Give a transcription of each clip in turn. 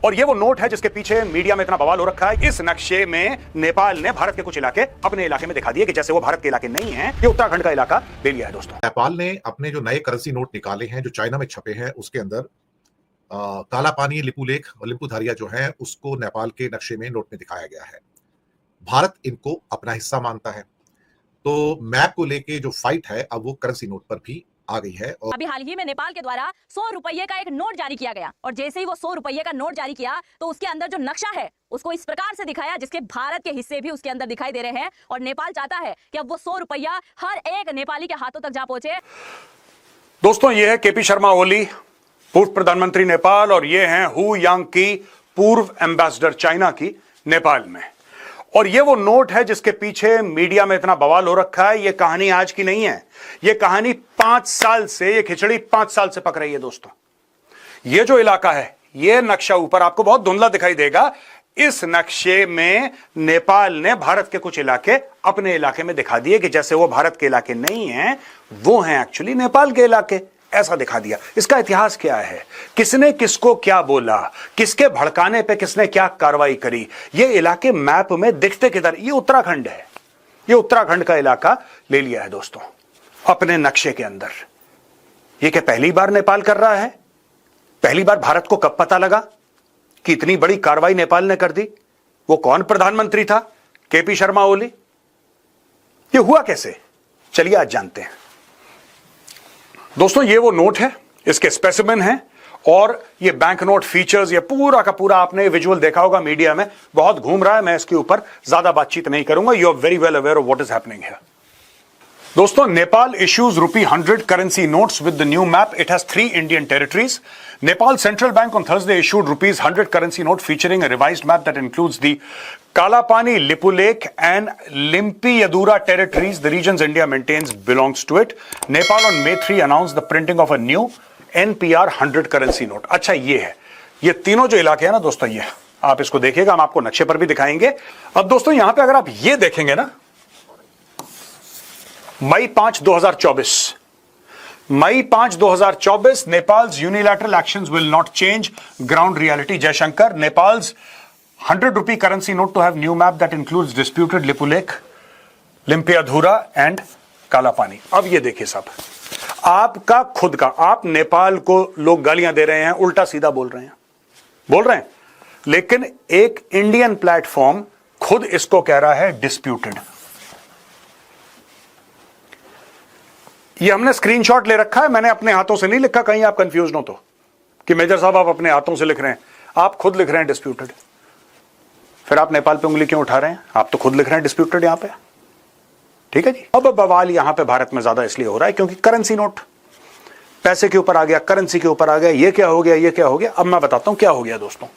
और ये वो नोट है जिसके पीछे मीडिया में इतना बवाल हो रखा है। इस नक्शे में नेपाल ने भारत के कुछ इलाके अपने इलाके में दिखा दिए कि जैसे वो भारत के इलाके नहीं है, ये उत्तराखंड का इलाका ले लिया है। दोस्तों, नेपाल ने अपने जो नए करेंसी नोट निकाले हैं जो चाइना में छपे हैं उसके अंदर काला पानी, लिपुलेख और लिपुधारिया जो है उसको नेपाल के नक्शे में नोट में दिखाया गया है। भारत इनको अपना हिस्सा मानता है, तो मैप को लेके जो फाइट है अब वो करेंसी नोट पर भी आ गई है। और अभी हाल ही में नेपाल के द्वारा 100 रुपये का एक नोट जारी किया गया और जैसे ही वो 100 रुपये का नोट जारी किया तो उसके अंदर जो नक्शा है उसको इस प्रकार से दिखाया जिसके भारत के हिस्से भी उसके अंदर दिखाई दे रहे हैं और नेपाल चाहता है कि अब वो 100 रुपया हर एक नेपाली के हाथों तक जा पहुंचे। दोस्तों, ये है केपी शर्मा ओली, पूर्व प्रधानमंत्री नेपाल, और ये हैं हु यांग की, पूर्व एम्बेसडर चाइना की नेपाल में। और ये वो नोट है जिसके पीछे मीडिया में इतना बवाल हो रखा है। ये कहानी आज की नहीं है, ये कहानी 5 साल से, ये खिचड़ी 5 साल से पक रही है। दोस्तों, ये जो इलाका है, ये नक्शा ऊपर आपको बहुत धुंधला दिखाई देगा। इस नक्शे में नेपाल ने भारत के कुछ इलाके अपने इलाके में दिखा दिए कि जैसे वो भारत के इलाके नहीं हैं, वो हैं एक्चुअली नेपाल के इलाके, ऐसा दिखा दिया। इसका इतिहास क्या है, किसने किसको क्या बोला, किसके भड़काने पे किसने क्या कार्रवाई करी, ये इलाके मैप में दिखते किधर? ये उत्तराखंड है, ये उत्तराखंड का इलाका ले लिया है दोस्तों अपने नक्शे के अंदर। ये क्या पहली बार नेपाल कर रहा है? पहली बार भारत को कब पता लगा कि इतनी बड़ी कार्रवाई नेपाल ने कर दी? वो कौन प्रधानमंत्री था? केपी शर्मा ओली। ये हुआ कैसे? चलिए आज जानते हैं। दोस्तों, ये वो नोट है, इसके स्पेसिमेन हैं, और ये बैंक नोट फीचर्स, ये पूरा का पूरा आपने विजुअल देखा होगा, मीडिया में बहुत घूम रहा है। मैं इसके ऊपर ज्यादा बातचीत नहीं करूंगा। You are very well aware of what is happening here. दोस्तों, Nepal issues ₹100 currency notes with the new map. It has 3 Indian territories. Nepal Central Bank on Thursday issued ₹100 currency note featuring a revised map that includes the Kalapani, Lipulekh and Limpiyadura territories. The regions India maintains belongs to it. Nepal on May 3 announced the printing of a new NPR 100 currency note. अच्छा, ये है, ये तीनों जो इलाके हैं ना दोस्तों, ये आप इसको देखिएगा, हम आपको नक्शे पर भी दिखाएंगे। अब दोस्तों, यहां पे अगर आप ये देखेंगे ना, मई 5, 2024, मई 5, 2024, Nepal's unilateral actions will not change ground reality. Jaishankar, Nepal's 100 rupee currency note to have new map that includes disputed Lipulekh, Limpiyadhura and Kalapani. अब ये देखिए साहब, आपका खुद का, आप नेपाल को लोग गालियां दे रहे हैं, उल्टा सीधा बोल रहे हैं, लेकिन एक इंडियन प्लेटफॉर्म खुद इसको कह रहा है डिस्प्यूटेड। ये हमने स्क्रीनशॉट ले रखा है, मैंने अपने हाथों से नहीं लिखा, कहीं आप कंफ्यूज हो तो कि मेजर साहब आप अपने हाथों से लिख रहे हैं। आप खुद लिख रहे हैं डिस्प्यूटेड, फिर आप नेपाल पे उंगली क्यों उठा रहे हैं? आप तो खुद लिख रहे हैं डिस्प्यूटेड यहां पे, ठीक है जी। अब बवाल यहां पे भारत में ज्यादा इसलिए हो रहा है क्योंकि करेंसी नोट पैसे के ऊपर आ गया, करेंसी के ऊपर आ गया। ये क्या हो गया, ये क्या हो गया? अब मैं बताता हूं क्या हो गया दोस्तों।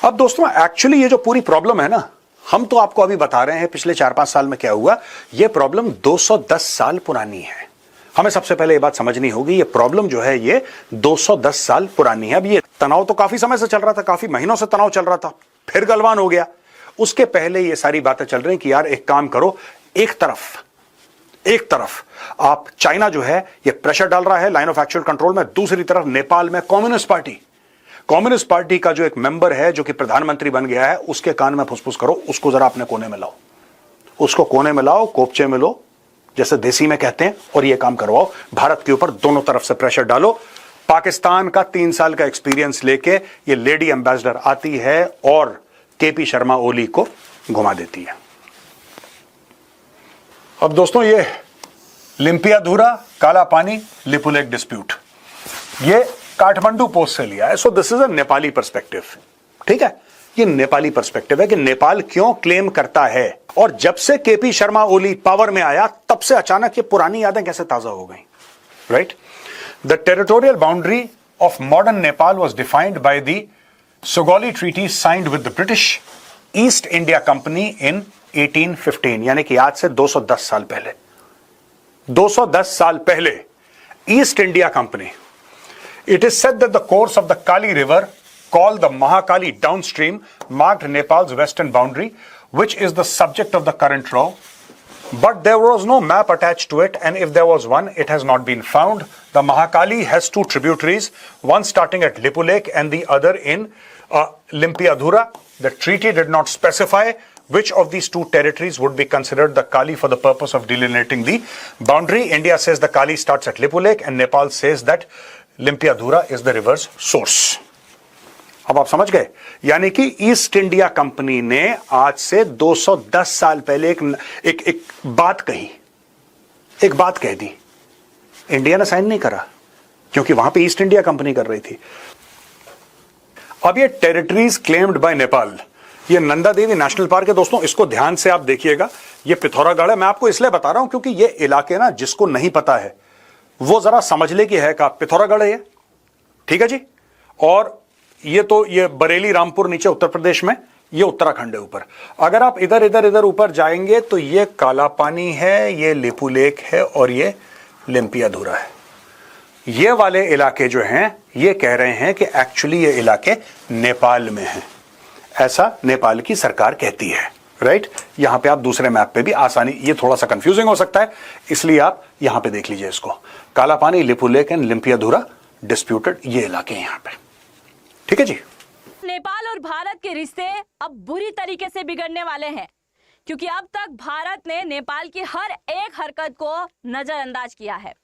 अब दोस्तों, एक्चुअली ये जो पूरी प्रॉब्लम है ना, हम तो आपको अभी बता रहे हैं पिछले 4-5 साल में क्या हुआ। यह प्रॉब्लम 210 साल पुरानी है। हमें सबसे पहले यह बात समझनी होगी, यह प्रॉब्लम जो है ये 210 साल पुरानी है। अब ये तनाव तो काफी समय से चल रहा था, काफी महीनों से तनाव चल रहा था, फिर गलवान हो गया। उसके पहले ये सारी बातें चल रही कि यार एक काम करो, एक तरफ आप चाइना जो है ये प्रेशर डाल रहा है लाइन ऑफ एक्चुअल कंट्रोल में, दूसरी तरफ नेपाल में कम्युनिस्ट पार्टी का जो एक मेंबर है जो कि प्रधानमंत्री बन गया है, उसके कान में फुसफुस करो, उसको जरा अपने कोने में लाओ, उसको कोने में लाओ, कोपचे में लो, जैसे देसी में कहते हैं, और ये काम करवाओ। भारत के ऊपर दोनों तरफ से प्रेशर डालो। पाकिस्तान का 3 साल का एक्सपीरियंस लेके ये लेडी एम्बेसडर आती है और केपी शर्मा ओली को घुमा देती है। अब दोस्तों, ये लिम्पियाधुरा, काला पानी, लिपुलेख डिस्प्यूट, ये काठमांडू पोस्ट से लिया है। So this is a Nepali perspective, ठीक है। ये नेपाली पर्सपेक्टिव है कि नेपाल क्यों क्लेम करता है, और जब से केपी शर्मा ओली पावर में आया तब से अचानक ये पुरानी यादें कैसे ताजा हो गई, right. The territorial boundary of modern Nepal was defined by the Sugauli treaty signed with the British East India Company in 1815, यानी कि आज से 210 साल पहले, 210 साल पहले east India company. It is said that the course of the Kali River, called the Mahakali downstream, marked Nepal's western boundary, which is the subject of the current law. But there was no map attached to it, and if there was one, it has not been found. The Mahakali has two tributaries, one starting at Lippu Lake and the other in Limpiadhura. The treaty did not specify which of these two territories would be considered the Kali for the purpose of delineating the boundary. India says the Kali starts at Lippu Lake and Nepal says that Limpiadhura is the river's source. अब आप समझ गए, यानी कि east India company ने आज से 210 साल पहले एक बात कही, एक बात कह दी। इंडिया ने साइन नहीं करा क्योंकि वहां पे ईस्ट इंडिया कंपनी कर रही थी। अब ये टेरिटरीज क्लेम्ड बाय नेपाल, ये नंदा देवी नेशनल पार्क है दोस्तों, इसको ध्यान से आप देखिएगा। ये पिथौरागढ़ है, मैं आपको इसलिए बता रहा हूं क्योंकि ये इलाके ना जिसको नहीं पता है वो जरा समझ ले कि है का पिथौरागढ़ है ये, ठीक है जी। और ये बरेली रामपुर नीचे उत्तर प्रदेश में, ये उत्तराखंड है ऊपर। अगर आप इधर इधर इधर ऊपर जाएंगे तो ये काला पानी है, ये लिपू लेक है और ये लिम्पियाधुरा है। ये वाले इलाके जो हैं ये कह रहे हैं कि एक्चुअली ये इलाके नेपाल में हैं, ऐसा नेपाल की सरकार कहती है, राइट। यहां पे आप दूसरे मैप पे भी आसानी, ये थोड़ा सा कंफ्यूजिंग हो सकता है इसलिए आप यहां पे देख लीजिए इसको, काला पानी, Lipu lake and Limpiyadhura disputed, ये इलाके यहां पे, ठीक है जी। नेपाल और भारत के रिश्ते अब बुरी तरीके से बिगड़ने वाले हैं क्योंकि अब तक भारत ने नेपाल की हर एक हरकत को नजरअंदाज किया है।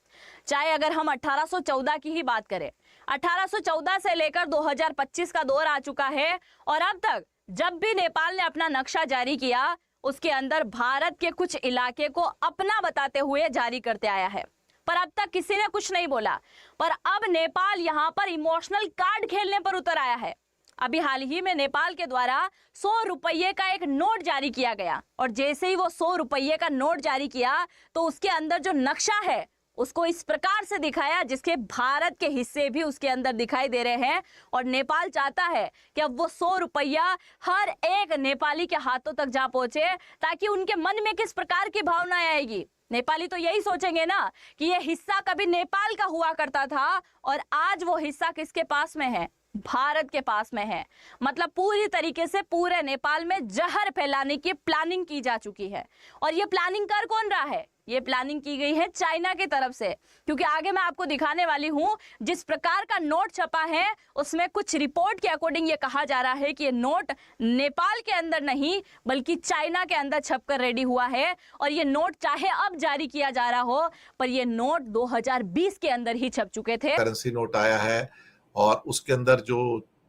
चाहे अगर हम 1814 की ही बात करें, 1814 से लेकर 2025 का दौर आ चुका है और अब तक जब भी नेपाल ने अपना नक्शा जारी किया उसके अंदर भारत के कुछ इलाके को अपना बताते हुए जारी करते आया है, पर अब तक किसी ने कुछ नहीं बोला। पर अब नेपाल यहां पर इमोशनल कार्ड खेलने पर उतर आया है। अभी हाल ही में नेपाल के द्वारा 100 रुपये का एक नोट जारी किया गया और जैसे ही वो 100 रुपये का नोट जारी किया तो उसके अंदर जो नक्शा है उसको इस प्रकार से दिखाया जिसके भारत के हिस्से भी उसके अंदर दिखाई दे रहे हैं और नेपाल चाहता है कि अब वो 100 रुपया हर एक नेपाली के हाथों तक जा पहुंचे ताकि उनके मन में किस प्रकार की भावना आएगी। नेपाली तो यही सोचेंगे ना कि ये हिस्सा कभी नेपाल का हुआ करता था और आज वो हिस्सा किसके पास में है, भारत के पास में है। मतलब पूरी तरीके से पूरे नेपाल में जहर फैलाने की प्लानिंग की जा चुकी है और ये प्लानिंग कर कौन रहा है, ये प्लानिंग की गई है चाइना की तरफ से, क्योंकि आगे मैं आपको दिखाने वाली हूं जिस प्रकार का नोट छपा है उसमें कुछ रिपोर्ट के अकॉर्डिंग ये कहा जा रहा है कि ये नोट नेपाल के अंदर नहीं बल्कि चाइना के अंदर छपकर रेडी हुआ है और ये नोट चाहे अब जारी किया जा रहा हो पर ये नोट 2020 के अंदर ही छप चुके थे। करेंसी नोट आया है और उसके अंदर जो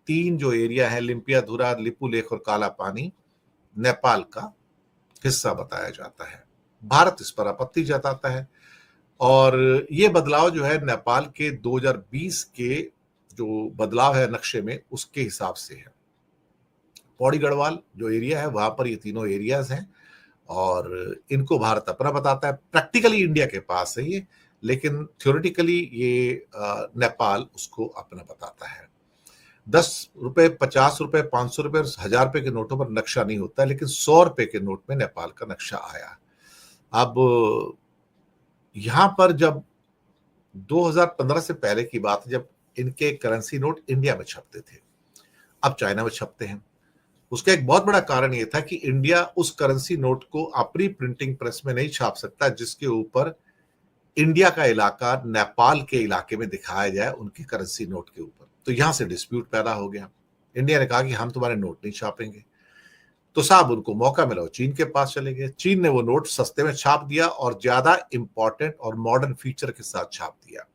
3 जो एरिया है लिम्पियाधुरा, लिपू लेक और काला पानी नेपाल का हिस्सा बताया जाता है। भारत इस पर आपत्ति जताता है और ये बदलाव जो है नेपाल के 2020 के जो बदलाव है नक्शे में उसके हिसाब से है। पौड़ी गढ़वाल जो एरिया है वहां पर ये तीनों एरियाज हैं और इनको भारत अपना बताता है। प्रैक्टिकली इंडिया के पास है ये, लेकिन थ्योरेटिकली ये नेपाल उसको अपना बताता है। 10 रुपए, 50 रुपए, 500 रुपए, 1000 रुपए के नोटों पर नक्शा नहीं होता है, लेकिन 100 रुपए के नोट में नेपाल का नक्शा आया। अब यहां पर जब 2015 से पहले की बात है जब इनके करेंसी नोट इंडिया में छपते थे, अब चाइना में छपते हैं। उसका एक बहुत बड़ा कारण यह था कि इंडिया उस करेंसी नोट को अपनी प्रिंटिंग प्रेस में नहीं छाप सकता जिसके ऊपर इंडिया का इलाका नेपाल के इलाके में दिखाया जाए उनके करेंसी नोट के ऊपर। तो यहां से डिस्प्यूट पैदा हो गया। इंडिया ने कहा कि हम तुम्हारे नोट नहीं छापेंगे, तो साहब उनको मौका मिला, चीन के पास चले गए। चीन ने वो नोट सस्ते में छाप दिया और ज्यादा इंपॉर्टेंट और मॉडर्न फीचर के साथ छाप दिया।